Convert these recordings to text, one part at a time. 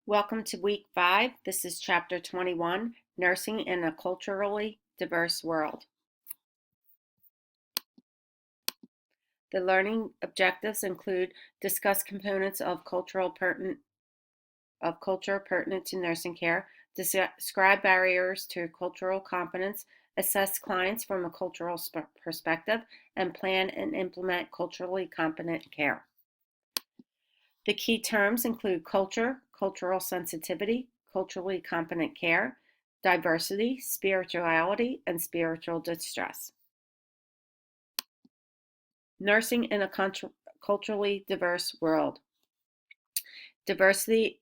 Welcome to week 5. This is chapter 21, Nursing in a Culturally Diverse World. The learning objectives include discuss components of culture pertinent to nursing care, describe barriers to cultural competence, assess clients from a cultural perspective, and plan and implement culturally competent care. The key terms include culture, cultural sensitivity, culturally competent care, diversity, spirituality, and spiritual distress. Nursing in a culturally diverse world. Diversity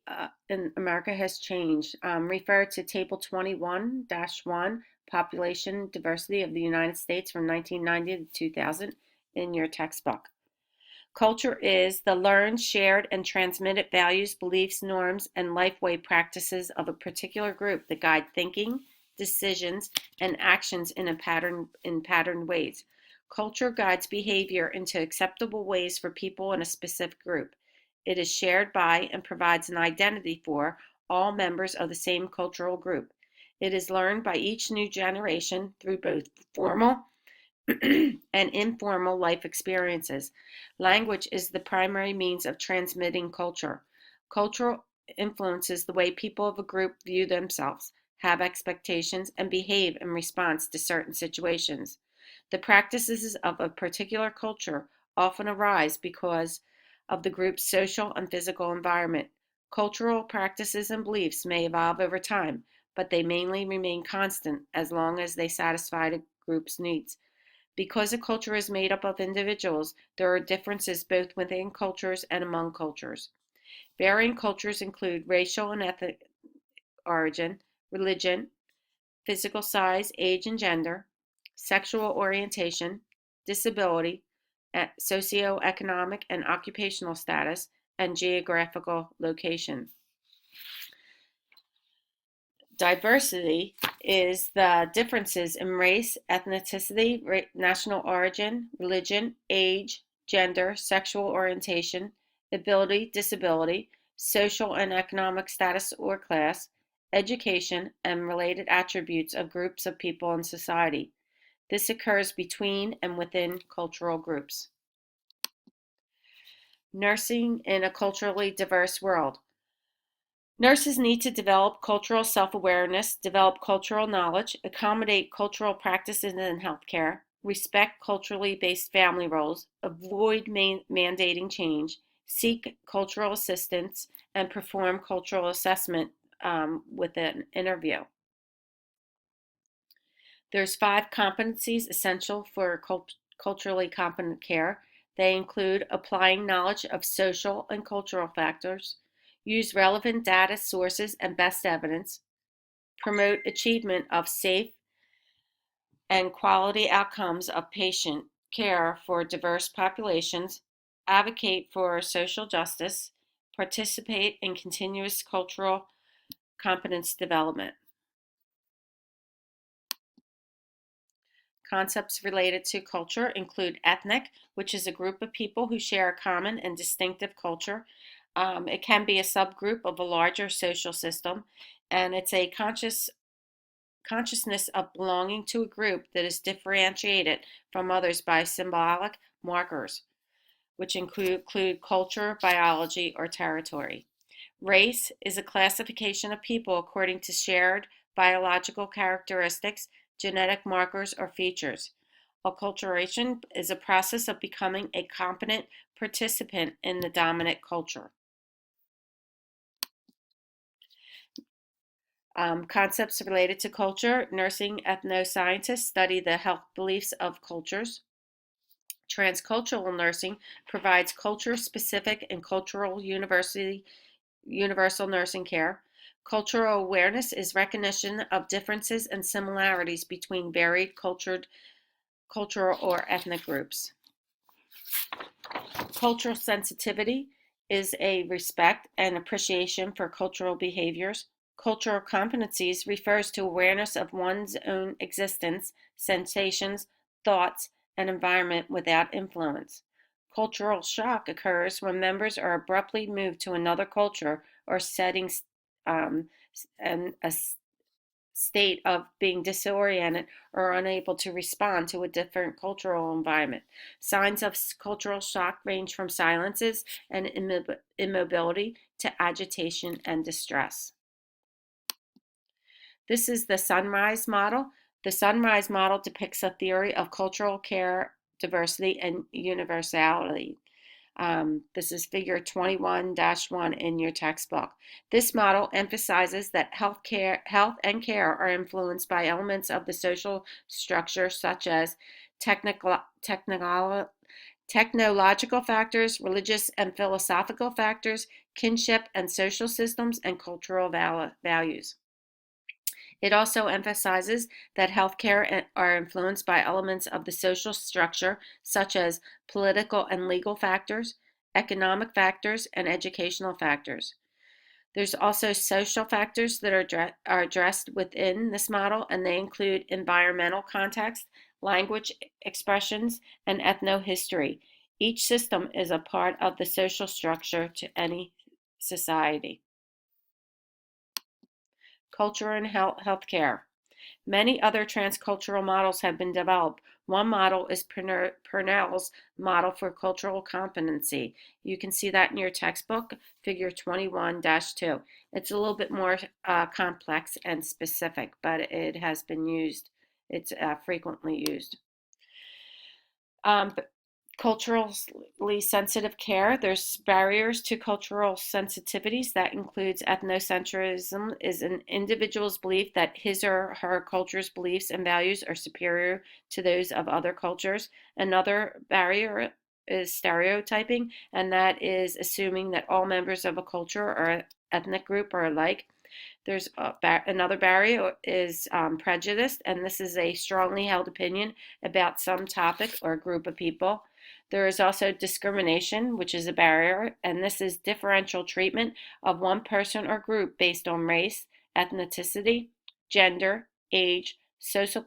in America has changed. Refer to Table 21-1, Population Diversity of the United States from 1990 to 2000 in your textbook. Culture is the learned, shared, and transmitted values, beliefs, norms, and life-way practices of a particular group that guide thinking, decisions, and actions in patterned ways. Culture guides behavior into acceptable ways for people in a specific group. It is shared by and provides an identity for all members of the same cultural group. It is learned by each new generation through both formal and informal life experiences. Language is the primary means of transmitting culture. Culture influences the way people of a group view themselves, have expectations, and behave in response to certain situations. The practices of a particular culture often arise because of the group's social and physical environment. Cultural practices and beliefs may evolve over time, but they mainly remain constant as long as they satisfy the group's needs. Because a culture is made up of individuals, there are differences both within cultures and among cultures. Varying cultures include racial and ethnic origin, religion, physical size, age and gender, sexual orientation, disability, socioeconomic and occupational status, and geographical location. Diversity is the differences in race, ethnicity, national origin, religion, age, gender, sexual orientation, ability, disability, social and economic status or class, education, and related attributes of groups of people in society. This occurs between and within cultural groups. Nursing in a culturally diverse world. Nurses need to develop cultural self-awareness, develop cultural knowledge, accommodate cultural practices in healthcare, respect culturally based family roles, avoid mandating change, seek cultural assistance, and perform cultural assessment with an interview. There's 5 competencies essential for culturally competent care. They include applying knowledge of social and cultural factors, use relevant data sources and best evidence, promote achievement of safe and quality outcomes of patient care for diverse populations, advocate for social justice, participate in continuous cultural competence development. Concepts related to culture include ethnic, which is a group of people who share a common and distinctive culture. It can be a subgroup of a larger social system, and it's a consciousness of belonging to a group that is differentiated from others by symbolic markers, which include culture, biology, or territory. Race is a classification of people according to shared biological characteristics, genetic markers, or features. Acculturation is a process of becoming a competent participant in the dominant culture. Concepts related to culture. Nursing ethnoscientists study the health beliefs of cultures. Transcultural nursing provides culture-specific and cultural universal nursing care. Cultural awareness is recognition of differences and similarities between varied cultural or ethnic groups. Cultural sensitivity is a respect and appreciation for cultural behaviors. Cultural competencies refers to awareness of one's own existence, sensations, thoughts, and environment without influence. Cultural shock occurs when members are abruptly moved to another culture or setting and a state of being disoriented or unable to respond to a different cultural environment. Signs of cultural shock range from silences and immobility to agitation and distress. This is the Sunrise Model. The Sunrise Model depicts a theory of cultural care, diversity, and universality. This is figure 21-1 in your textbook. This model emphasizes that health and care are influenced by elements of the social structure such as technological factors, religious and philosophical factors, kinship and social systems, and cultural values. It also emphasizes that healthcare are influenced by elements of the social structure, such as political and legal factors, economic factors, and educational factors. There's also social factors that are addressed within this model, and they include environmental context, language expressions, and ethnohistory. Each system is a part of the social structure to any society. Culture and healthcare. Many other transcultural models have been developed. One model is Purnell's model for cultural competency. You can see that in your textbook, figure 21-2. It's a little bit more complex and specific, but it has been used. It's frequently used. Culturally sensitive care. There's barriers to cultural sensitivities. That includes ethnocentrism, is an individual's belief that his or her culture's beliefs and values are superior to those of other cultures. Another barrier is stereotyping, and that is assuming that all members of a culture or ethnic group are alike. There's another barrier is prejudice, and this is a strongly held opinion about some topic or group of people. There is also discrimination, which is a barrier, and this is differential treatment of one person or group based on race, ethnicity, gender, age, social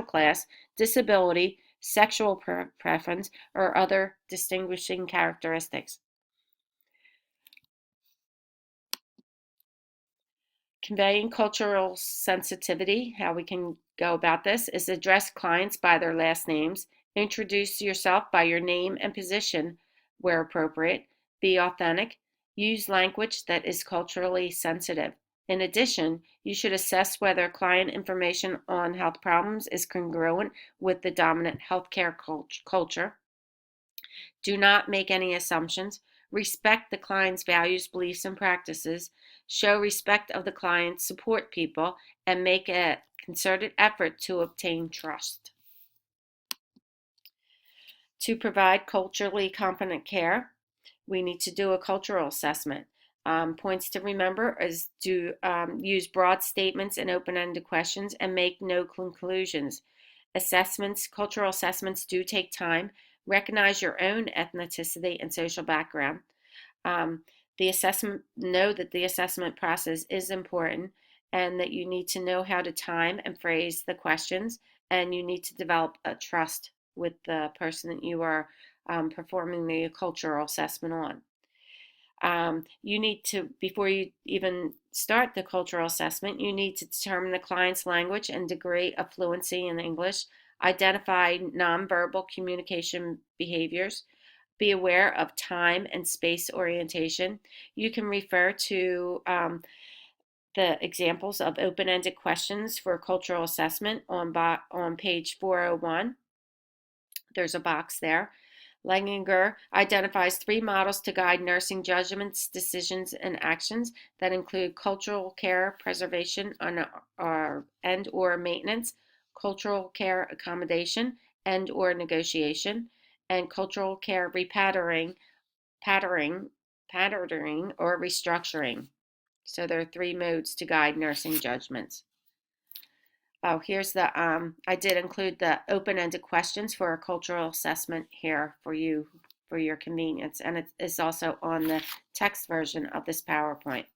class, disability, sexual preference, or other distinguishing characteristics. Conveying cultural sensitivity, how we can go about this, is address clients by their last names, introduce yourself by your name and position where appropriate, be authentic, use language that is culturally sensitive. In addition, you should assess whether client information on health problems is congruent with the dominant healthcare culture. Do not make any assumptions. Respect the client's values, beliefs, and practices. Show respect of the client, support people, and make a concerted effort to obtain trust. To provide culturally competent care, we need to do a cultural assessment. Points to remember is to use broad statements and open-ended questions and make no conclusions. Cultural assessments do take time. Recognize your own ethnicity and social background. Know that the assessment process is important and that you need to know how to time and phrase the questions, and you need to develop a trust with the person that you are performing the cultural assessment on. You need to, before you even start the cultural assessment, you need to determine the client's language and degree of fluency in English, identify nonverbal communication behaviors, be aware of time and space orientation. You can refer to the examples of open-ended questions for cultural assessment on page 401. There's a box there. Langinger identifies 3 models to guide nursing judgments, decisions, and actions that include cultural care preservation and/or maintenance, cultural care accommodation and/or negotiation, and cultural care patterning, or restructuring. So there are 3 modes to guide nursing judgments. Oh, here's the, I did include the open-ended questions for a cultural assessment here for you, for your convenience. And it's also on the text version of this PowerPoint.